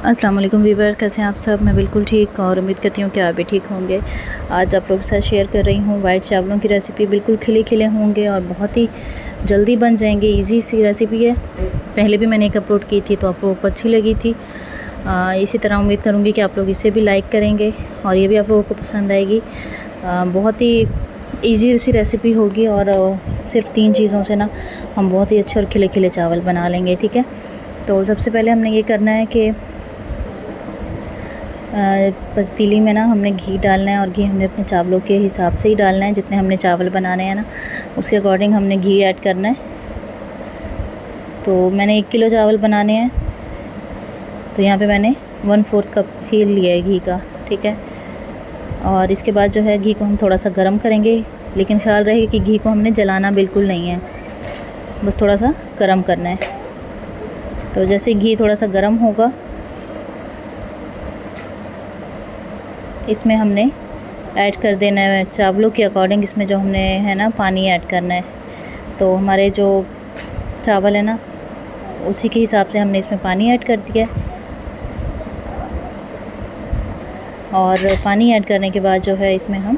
अस्सलाम वालेकुम वीवर, कैसे हैं आप सब। मैं बिल्कुल ठीक और उम्मीद करती हूँ कि आप भी ठीक होंगे। आज आप लोगों के साथ शेयर कर रही हूँ वाइट चावलों की रेसिपी। बिल्कुल खिले खिले होंगे और बहुत ही जल्दी बन जाएंगे। इजी सी रेसिपी है। पहले भी मैंने एक अपलोड की थी तो आप लोगों को अच्छी लगी थी। इसी तरह उम्मीद करूँगी कि आप लोग इसे भी लाइक करेंगे और ये भी आप लोगों को पसंद आएगी। बहुत ही ईजी सी रेसिपी होगी और सिर्फ 3 चीज़ों से ना हम बहुत ही अच्छे और खिले खिले चावल बना लेंगे। ठीक है, तो सबसे पहले हमने ये करना है कि पतीली में ना हमने घी डालना है और घी हमने अपने चावलों के हिसाब से ही डालना है। जितने हमने चावल बनाने हैं ना उसके अकॉर्डिंग हमने घी ऐड करना है। तो मैंने 1 किलो चावल बनाने हैं तो यहाँ पे मैंने 1/4 कप ही लिया है घी का। ठीक है, और इसके बाद जो है घी को हम थोड़ा सा गर्म करेंगे, लेकिन ख्याल रहे कि घी को हमने जलाना बिल्कुल नहीं है, बस थोड़ा सा गर्म करना है। तो जैसे घी थोड़ा सा गर्म होगा इसमें हमने ऐड कर देना है चावलों के अकॉर्डिंग। इसमें जो हमने है ना पानी ऐड करना है। तो हमारे जो चावल है ना उसी के हिसाब से हमने इसमें पानी ऐड कर दिया है। और पानी ऐड करने के बाद जो है इसमें हम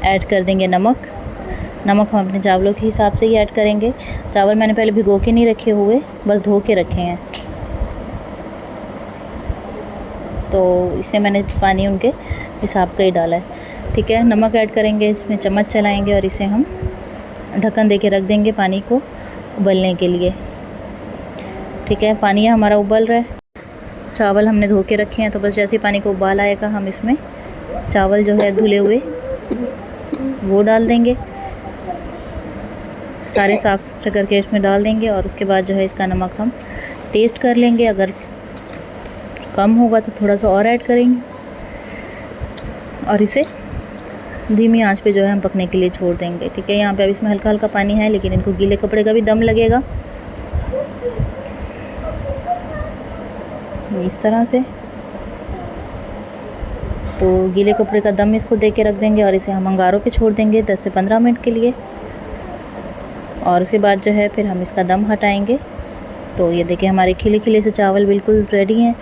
ऐड कर देंगे नमक। नमक हम अपने चावलों के हिसाब से ही ऐड करेंगे। चावल मैंने पहले भिगो के नहीं रखे हुए, बस धो के रखे हैं, तो इसलिए मैंने पानी उनके हिसाब का ही डाला है। ठीक है, नमक ऐड करेंगे, इसमें चम्मच चलाएंगे और इसे हम ढक्कन दे के रख देंगे पानी को उबलने के लिए। ठीक है, पानी हमारा उबल रहा है। चावल हमने धो के रखे हैं, तो बस जैसे पानी को उबाल आएगा हम इसमें चावल जो है धुले हुए वो डाल देंगे। सारे साफ़ सुथरे करके इसमें डाल देंगे और उसके बाद जो है इसका नमक हम टेस्ट कर लेंगे। अगर कम होगा तो थोड़ा सा और ऐड करेंगे और इसे धीमी आंच पे जो है हम पकने के लिए छोड़ देंगे। ठीक है, यहाँ पे अब इसमें हल्का हल्का पानी है, लेकिन इनको गीले कपड़े का भी दम लगेगा इस तरह से। तो गीले कपड़े का दम इसको दे के रख देंगे और इसे हम अंगारों पे छोड़ देंगे 10 से 15 मिनट के लिए। और उसके बाद जो है फिर हम इसका दम हटाएंगे। तो ये देखिए हमारे खिले खिले से चावल बिल्कुल रेडी हैं।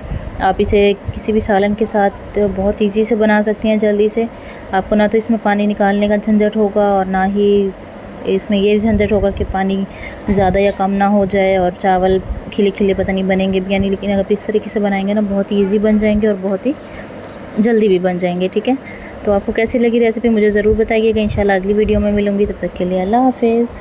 आप इसे किसी भी सालन के साथ बहुत इजी से बना सकती हैं जल्दी से। आपको ना तो इसमें पानी निकालने का झंझट होगा और ना ही इसमें ये झंझट होगा कि पानी ज़्यादा या कम ना हो जाए और चावल खिले खिले पता नहीं बनेंगे भी या नहीं। लेकिन अगर इस तरीके से बनाएंगे ना बहुत ही ईजी बन जाएंगे और बहुत ही जल्दी भी बन जाएंगे। ठीक है, तो आपको कैसी लगी रेसिपी मुझे ज़रूर बताइएगा। इंशाल्लाह अगली वीडियो में मिलूँगी, तब तक के लिए अल्लाह हाफ़िज़।